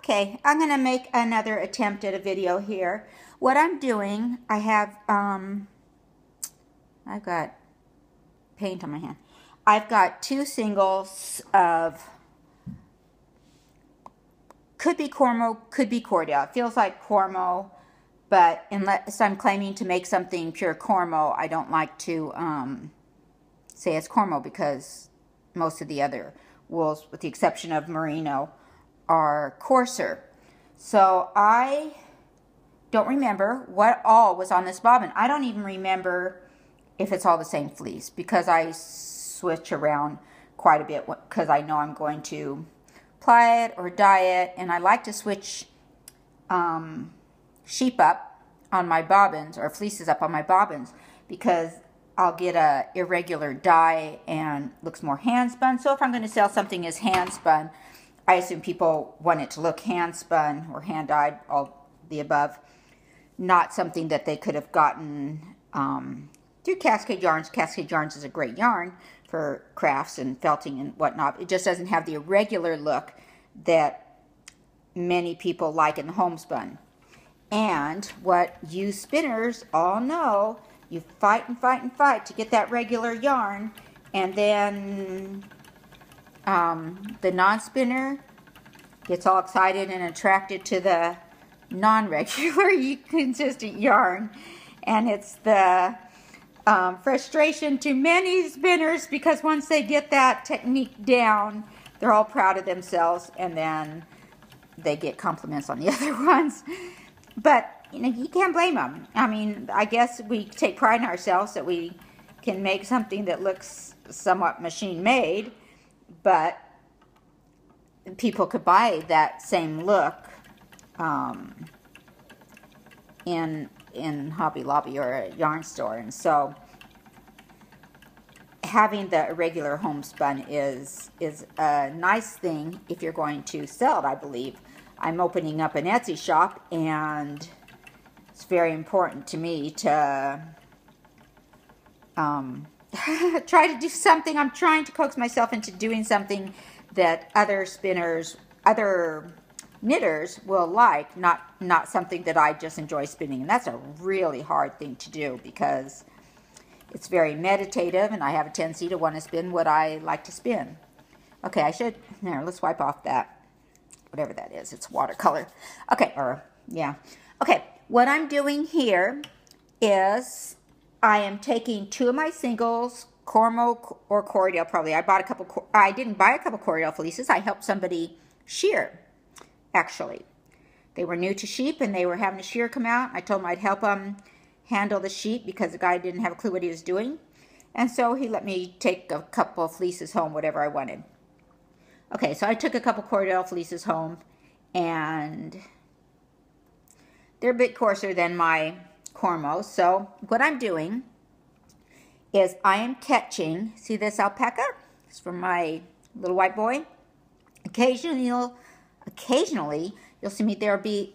Okay, I'm going to make another attempt at a video here. What I'm doing, I have, I've got paint on my hand. I've got two singles of, could be Cormo, could be Cordell. It feels like Cormo, but unless I'm claiming to make something pure Cormo, I don't like to say it's Cormo because most of the other wools, with the exception of Merino, are coarser. So I don't remember what all was on this bobbin. I don't even remember if it's all the same fleece because I switch around quite a bit because I know I'm going to ply it or dye it, and I like to switch sheep up on my bobbins or fleeces up on my bobbins because I'll get a irregular dye and looks more hand spun. So if I'm going to sell something as hand spun, I assume people want it to look hand spun or hand dyed, all the above, not something that they could have gotten through Cascade Yarns. Cascade Yarns is a great yarn for crafts and felting and whatnot. It just doesn't have the irregular look that many people like in the homespun. And what you spinners all know, you fight and fight and fight to get that regular yarn, and then the non-spinner gets all excited and attracted to the non-regular consistent yarn, and it's the frustration to many spinners because once they get that technique down, they're all proud of themselves, and then they get compliments on the other ones. But you know, you can't blame them. I mean, I guess we take pride in ourselves that we can make something that looks somewhat machine-made, but people could buy that same look in Hobby Lobby or a yarn store. And so having the irregular homespun is a nice thing if you're going to sell it, I believe. I'm opening up an Etsy shop, and it's very important to me to try to do something. I'm trying to coax myself into doing something that other spinners, other knitters will like, not something that I just enjoy spinning. And that's a really hard thing to do because it's very meditative, and I have a tendency to want to spin what I like to spin. Okay, let's wipe off that, whatever that is. It's watercolor. Okay, Okay, what I'm doing here is I am taking two of my singles, Cormo or Cordell probably. I didn't buy a couple Cordell fleeces. I helped somebody shear, actually. They were new to sheep, and they were having a shear come out. I told them I'd help them handle the sheep because the guy didn't have a clue what he was doing. And so he let me take a couple of fleeces home, whatever I wanted. Okay, so I took a couple Cordell fleeces home, and they're a bit coarser than my Cormo. So what I'm doing is I am catching, see this alpaca? It's from my little white boy. Occasionally you'll see me, there'll be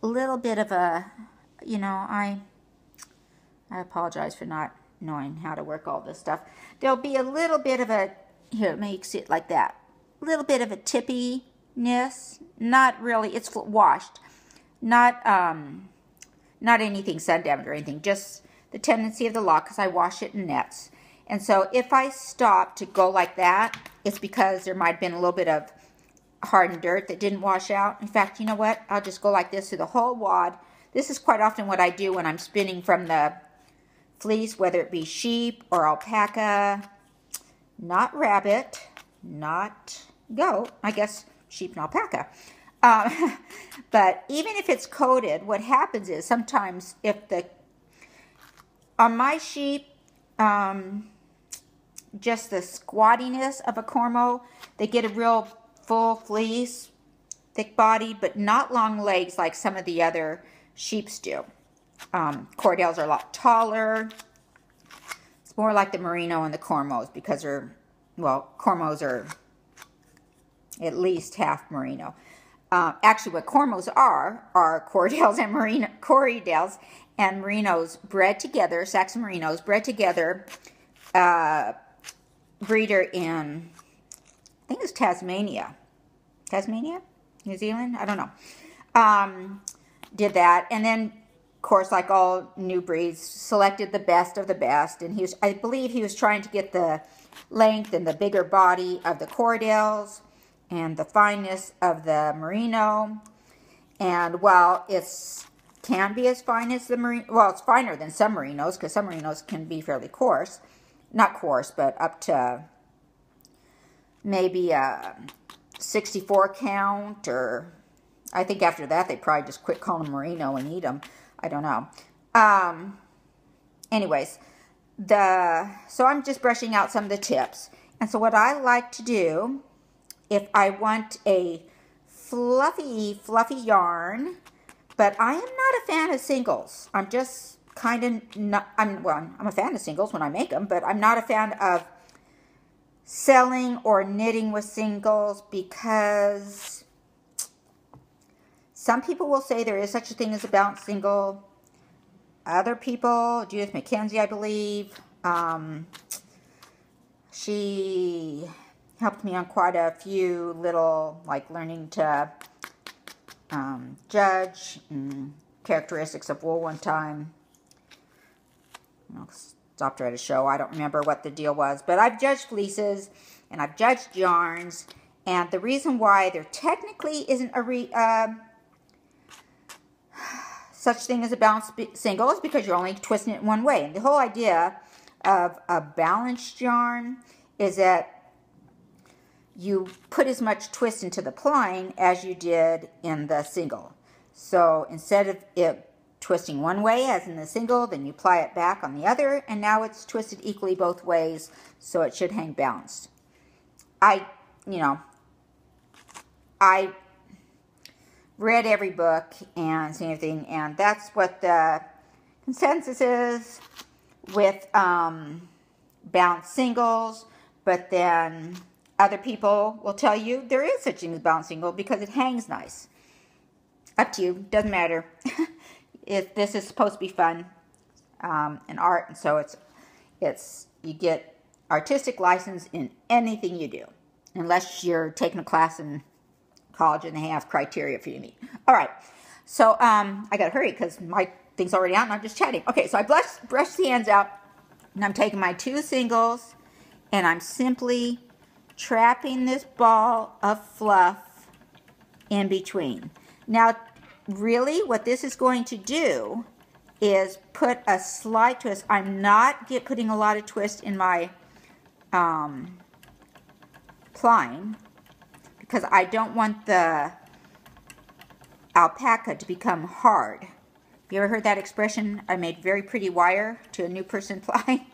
a little bit of a, you know, I apologize for not knowing how to work all this stuff. There'll be a little bit of a, here, let me see it like that. A little bit of a tippiness, not really, it's washed. Not anything sun damaged or anything, just the tendency of the lock because I wash it in nets. And so if I stop to go like that, it's because there might have been a little bit of hardened dirt that didn't wash out. In fact, you know what? I'll just go like this through the whole wad. This is quite often what I do when I'm spinning from the fleece, whether it be sheep or alpaca, not rabbit, not goat, I guess sheep and alpaca. But even if it's coated, what happens is sometimes if on my sheep, just the squattiness of a Cormo, they get a real full fleece, thick body, but not long legs like some of the other sheeps do. Cordells are a lot taller. It's more like the Merino and the Cormos because Cormos are at least half Merino. Actually, what Cormos are Cordells and Cordells and Merinos bred together, Saxon Merinos bred together, breeder in, I think it's Tasmania. Tasmania? New Zealand, I don't know. Did that, and then, of course, like all new breeds, selected the best of the best, and I believe he was trying to get the length and the bigger body of the Cordales and the fineness of the Merino. And while it's can be as fine as the Merino, well, it's finer than some Merinos, because some Merinos can be fairly coarse. Not coarse, but up to maybe a 64 count, or I think after that they probably just quit calling them Merino and eat them. I don't know. Anyways, so I'm just brushing out some of the tips. And so what I like to do, if I want a fluffy yarn, but I am not a fan of singles. I'm just kind of not, I'm a fan of singles when I make them, but I'm not a fan of selling or knitting with singles, because some people will say there is such a thing as a balanced single. Other people, Judith McKenzie, I believe, she helped me on quite a few little, like learning to judge characteristics of wool one time. I stopped her at a show. I don't remember what the deal was, but I've judged fleeces and I've judged yarns, and the reason why there technically isn't a such thing as a balanced single is because you're only twisting it one way. And the whole idea of a balanced yarn is that you put as much twist into the plying as you did in the single. So instead of it twisting one way as in the single, then you ply it back on the other, and now it's twisted equally both ways, so it should hang balanced. I read every book and seen everything, and that's what the consensus is with balanced singles. But then other people will tell you there is such a thing as balanced single because it hangs nice. Up to you, doesn't matter. If this is supposed to be fun and art, and so it's you get artistic license in anything you do, unless you're taking a class in college and they have criteria for you to meet. All right, so I gotta hurry because my thing's already out and I'm just chatting. Okay, so I brushed the ends out, and I'm taking my two singles and I'm simply trapping this ball of fluff in between. Now, really, what this is going to do is put a slight twist. I'm not putting a lot of twist in my plying, because I don't want the alpaca to become hard. Have you ever heard that expression? I made very pretty wire to a new person plying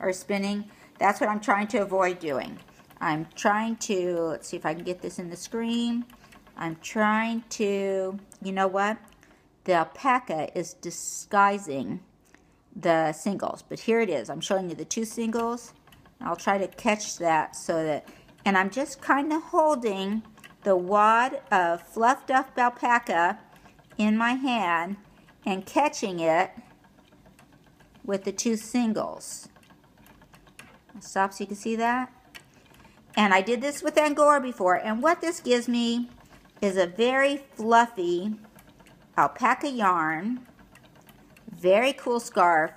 or spinning. That's what I'm trying to avoid doing. I'm trying to, let's see if I can get this in the screen. I'm trying to, you know what? The alpaca is disguising the singles, but here it is. I'm showing you the two singles. I'll try to catch that so that, and I'm just kind of holding the wad of fluffed up alpaca in my hand and catching it with the two singles. I'll stop so you can see that. And I did this with Angora before, and what this gives me is a very fluffy alpaca yarn, very cool scarf,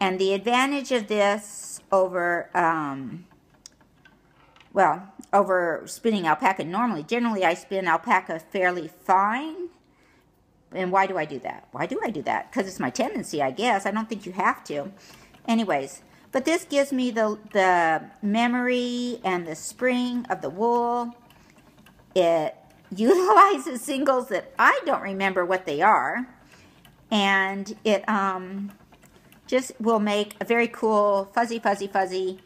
and the advantage of this over over spinning alpaca normally. Generally, I spin alpaca fairly fine. And why do I do that? Why do I do that? Because it's my tendency, I guess. I don't think you have to. Anyways, but this gives me the memory and the spring of the wool. It utilizes singles that I don't remember what they are. And it just will make a very cool fuzzy, fuzzy, fuzzy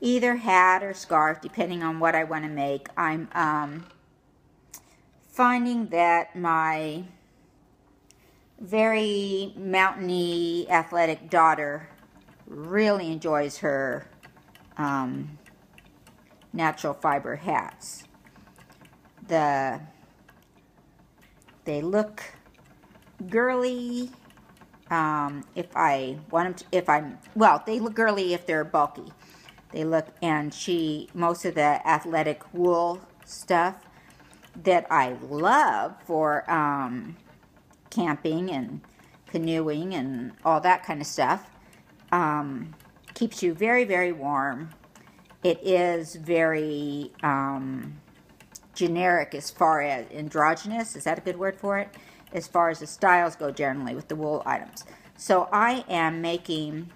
either hat or scarf, depending on what I want to make. I'm finding that my very mountainy, athletic daughter really enjoys her natural fiber hats. They look girly. If I want them to, they look girly if they're bulky. They look, and most of the athletic wool stuff that I love for camping and canoeing and all that kind of stuff. Keeps you very, very warm. It is very generic as far as androgynous. Is that a good word for it? As far as the styles go generally with the wool items. So I am making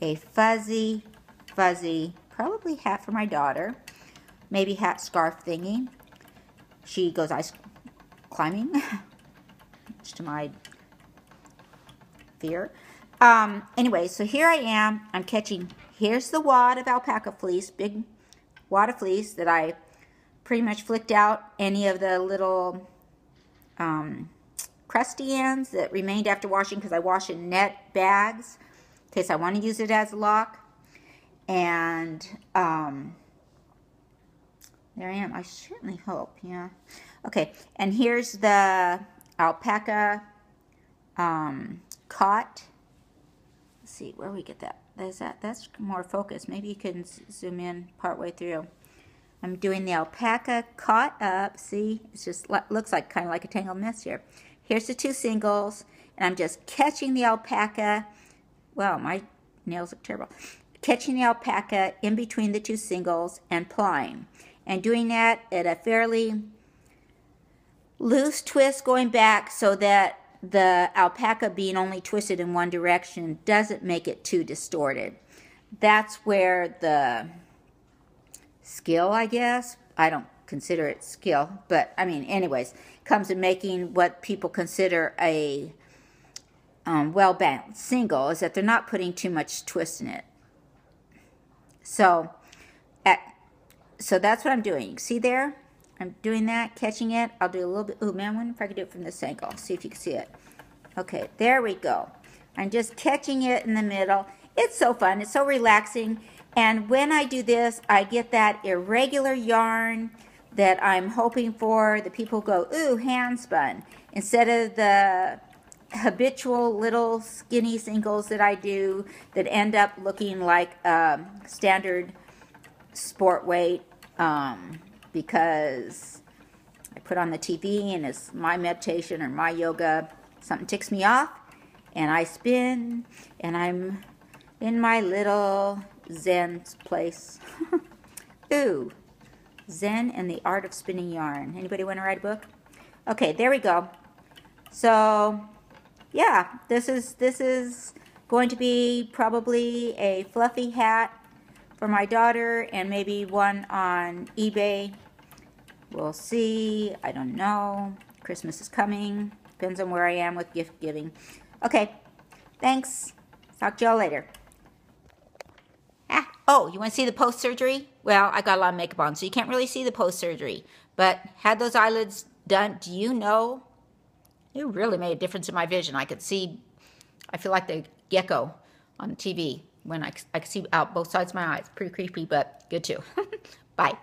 a fuzzy, probably hat for my daughter. Maybe hat scarf thingy. She goes ice climbing, much to my fear. Anyway, so here I am. I'm catching, here's the wad of alpaca fleece, big wad of fleece that I pretty much flicked out any of the little crusty ends that remained after washing, because I wash in net bags in case I want to use it as a lock. And there I am. I certainly hope, yeah. Okay, and here's the alpaca cot. Let's see where we get that. That's more focused. Maybe you can zoom in partway through. I'm doing the alpaca caught up. See, it's just looks like kind of like a tangled mess here. Here's the 2 singles, and I'm just catching the alpaca. Well, my nails look terrible. Catching the alpaca in between the 2 singles and plying, and doing that at a fairly loose twist going back, so that the alpaca being only twisted in one direction doesn't make it too distorted. That's where the skill, I guess, I don't consider it skill, but I mean, anyways, comes in making what people consider a well-balanced single, is that they're not putting too much twist in it. So that's what I'm doing. See there? I'm doing that, catching it. I'll do a little bit. Oh man, I wonder if I could do it from this angle. See if you can see it. Okay, there we go. I'm just catching it in the middle. It's so fun. It's so relaxing. And when I do this, I get that irregular yarn that I'm hoping for. The people go, ooh, hand spun, instead of the habitual little skinny singles that I do that end up looking like standard sport weight, because I put on the TV and it's my meditation or my yoga. Something ticks me off and I spin and I'm in my little Zen place. Ooh, Zen and the Art of Spinning Yarn. Anybody want to write a book? Okay, there we go. So yeah, this is going to be probably a fluffy hat for my daughter, and maybe one on eBay. We'll see. I don't know. Christmas is coming. Depends on where I am with gift giving. Okay, thanks. Talk to y'all later. Oh, you want to see the post-surgery? Well, I got a lot of makeup on, so you can't really see the post-surgery. But had those eyelids done, do you know? It really made a difference in my vision. I could see, I feel like the gecko on TV when I could see out both sides of my eyes. Pretty creepy, but good too. Bye.